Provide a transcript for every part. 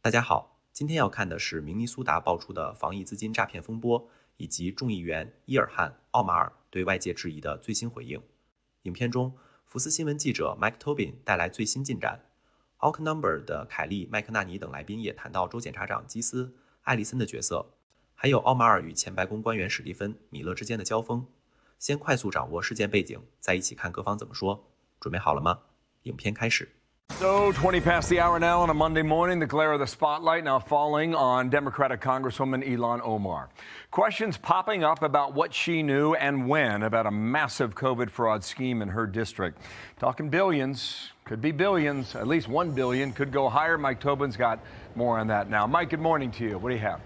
大家好，今天要看的是明尼苏达爆出的防疫资金诈骗风波，以及众议员伊尔汗、奥马尔对外界质疑的最新回应。影片中，福斯新闻记者 Mike Tobin 带来最新进展。Outnumber 的凯利、麦克纳尼等来宾也谈到州检察长基斯、艾利森的角色，还有奥马尔与前白宫官员史蒂芬·米勒之间的交锋。先快速掌握事件背景，再一起看各方怎么说。准备好了吗？影片开始。So 20 past the hour now on a Monday morning, the glare of the spotlight now falling on Democratic Congresswoman Ilhan Omar. Questions popping up about what she knew and when about a massive COVID fraud scheme in her district. Talking billions, could be billions, at least $1 billion, could go higher. Mike Tobin's got more on that now. Mike, good morning to you. What do you have?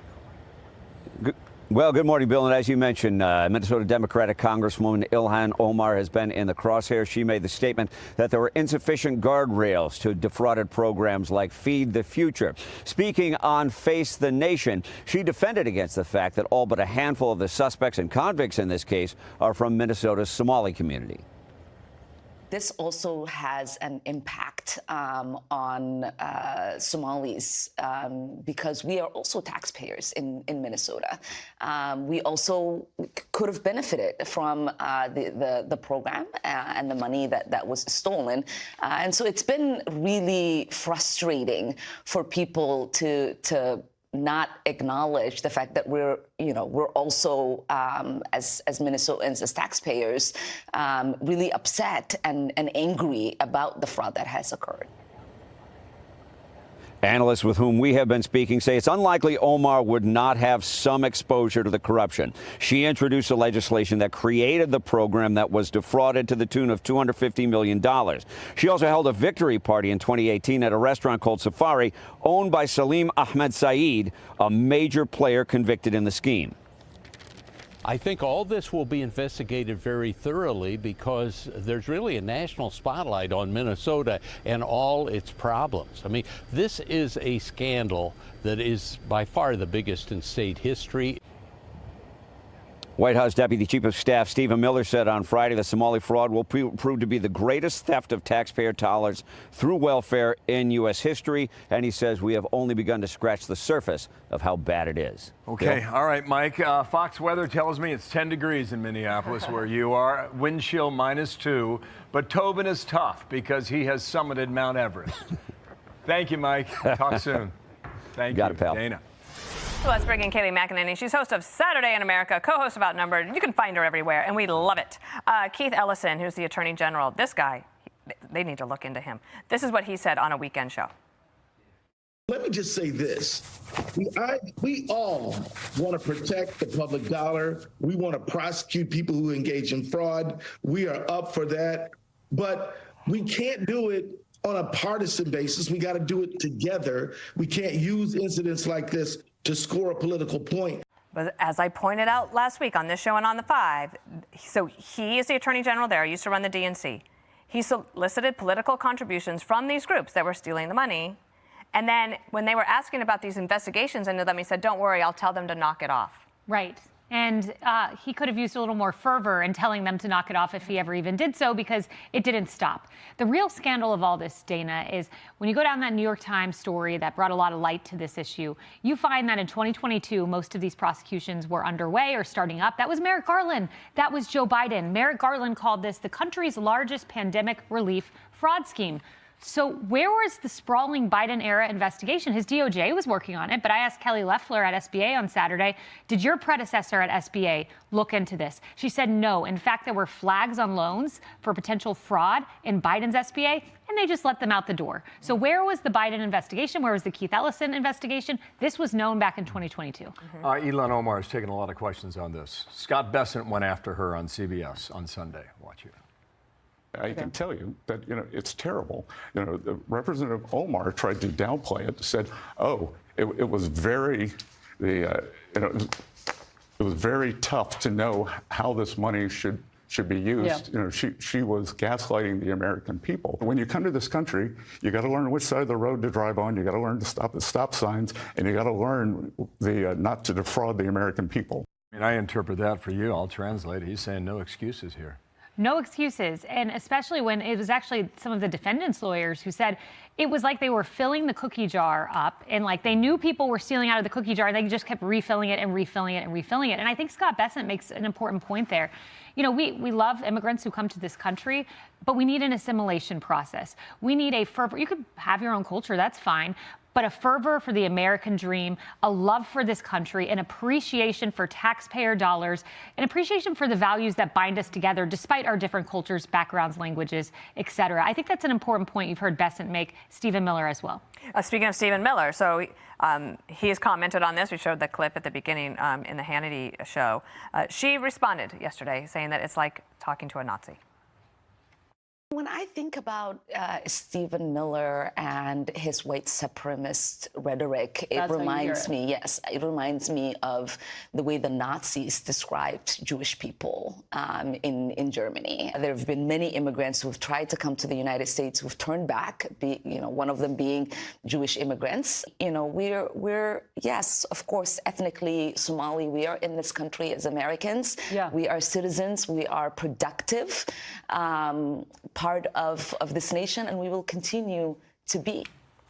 Well, good morning, Bill. And as you mentioned, Minnesota Democratic Congresswoman Ilhan Omar has been in the crosshairs. She made the statement that there were insufficient guardrails to defrauded programs like Feed the Future. Speaking on Face the Nation, she defended against the fact that all but a handful of the suspects and convicts in this case are from Minnesota's Somali community. This also has an impact on Somalis because we are also taxpayers in Minnesota. We also could have benefited from the program and the money that was stolen. And so it's been really frustrating for people to not acknowledge the fact that we're also, as Minnesotans, as taxpayers, really upset and angry about the fraud that has occurred. Analysts with whom we have been speaking say it's unlikely Omar would not have some exposure to the corruption. She introduced a legislation that created the program that was defrauded to the tune of $250 million. She also held a victory party in 2018 at a restaurant called Safari, owned by Salim Ahmed Saeed, a major player convicted in the scheme. I think all this will be investigated very thoroughly because there's really a national spotlight on Minnesota and all its problems. I mean, this is a scandal that is by far the biggest in state history. White House Deputy Chief of Staff Stephen Miller said on Friday the Somali fraud will prove to be the greatest theft of taxpayer dollars through welfare in U.S. history. And he says we have only begun to scratch the surface of how bad it is. Okay. Bill? All right, Mike. Fox weather tells me it's 10 degrees in Minneapolis where you are. Wind chill -2. But Tobin is tough because he has summited Mount Everest. Thank you, Mike. Talk soon. Thank you. Got it, pal. Dana. So let's bring in Kayleigh McEnany. She's host of Saturday in America, co-host of Outnumbered. You can find her everywhere, and we love it. Keith Ellison, who's the Attorney General, this guy, they need to look into him. This is what he said on a weekend show. Let me just say this. We all want to protect the public dollar. We want to prosecute people who engage in fraud. We are up for that. But we can't do it on a partisan basis. We got to do it together. We can't use incidents like this to score a political point. But as I pointed out last week on this show and on the 5, so he is the Attorney General there, used to run the DNC. He solicited political contributions from these groups that were stealing the money. And then when they were asking about these investigations into them, he said, don't worry, I'll tell them to knock it off. Right. And he could have used a little more fervor in telling them to knock it off if he ever even did so, because it didn't stop. The real scandal of all this, Dana, is when you go down that New York Times story that brought a lot of light to this issue, you find that in 2022, most of these prosecutions were underway or starting up. That was Merrick Garland. That was Joe Biden. Merrick Garland called this the country's largest pandemic relief fraud scheme. So where was the sprawling Biden-era investigation? His DOJ was working on it, but I asked Kelly Loeffler at SBA on Saturday, did your predecessor at SBA look into this? She said no. In fact, there were flags on loans for potential fraud in Biden's SBA, and they just let them out the door. So where was the Biden investigation? Where was the Keith Ellison investigation? This was known back in 2022. Ilhan Omar has taken a lot of questions on this. Scott Bessent went after her on CBS on Sunday. Watch it. I can tell you that, it's terrible. The Representative Omar tried to downplay it, said, oh, it was very, it was very tough to know how this money should be used. Yeah. She was gaslighting the American people. When you come to this country, you got to learn which side of the road to drive on. You got to learn to stop at stop signs, and you got to learn not to defraud the American people. I interpret that for you. I'll translate. He's saying no excuses here. No excuses. And especially when it was actually some of the defendants' lawyers who said it was like they were filling the cookie jar up and like they knew people were stealing out of the cookie jar and they just kept refilling it and refilling it and refilling it. And I think Scott Bessent makes an important point there. You know, we love immigrants who come to this country, but we need an assimilation process. We need a fervor. You could have your own culture, that's fine. But a fervor for the American dream, a love for this country, an appreciation for taxpayer dollars, an appreciation for the values that bind us together despite our different cultures, backgrounds, languages, et cetera. I think that's an important point you've heard Bessent make, Stephen Miller as well. Speaking of Stephen Miller, so he has commented on this. We showed the clip at the beginning in the Hannity show. She responded yesterday saying that it's like talking to a Nazi. When I think about Stephen Miller and his white supremacist rhetoric, it reminds me of the way the Nazis described Jewish people in Germany. There have been many immigrants who have tried to come to the United States who've turned back, one of them being Jewish immigrants. You know, we're yes, of course, ethnically Somali. We are in this country as Americans. Yeah. We are citizens. We are productive. Part of this nation, and we will continue to be.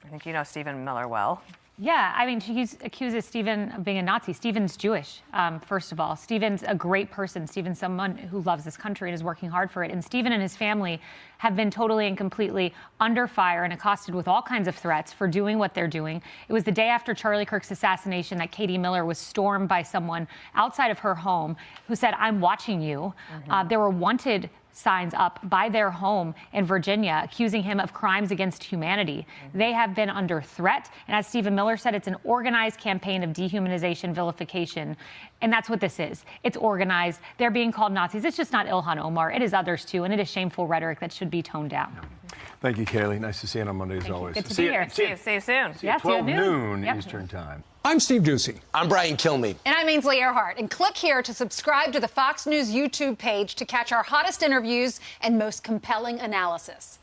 I think you know Stephen Miller well. Yeah, I mean, he accuses Stephen of being a Nazi. Stephen's Jewish, first of all. Stephen's a great person. Stephen's someone who loves this country and is working hard for it. And Stephen and his family have been totally and completely under fire and accosted with all kinds of threats for doing what they're doing. It was the day after Charlie Kirk's assassination that Katie Miller was stormed by someone outside of her home who said, "I'm watching you." There were wanted signs up by their home in Virginia accusing him of crimes against humanity. They have been under threat. And as Stephen Miller said, it's an organized campaign of dehumanization, vilification. And that's what this is. It's organized. They're being called Nazis. It's just not Ilhan Omar. It is others, too. And it is shameful rhetoric that should be toned down. Thank you, Kaylee. Nice to see you on Monday, as always. Good to be here. See you soon. See you at 12 noon Eastern Time. I'm Steve Ducey. I'm Brian Kilmeade. And I'm Ainsley Earhart. And click here to subscribe to the Fox News YouTube page to catch our hottest interviews and most compelling analysis.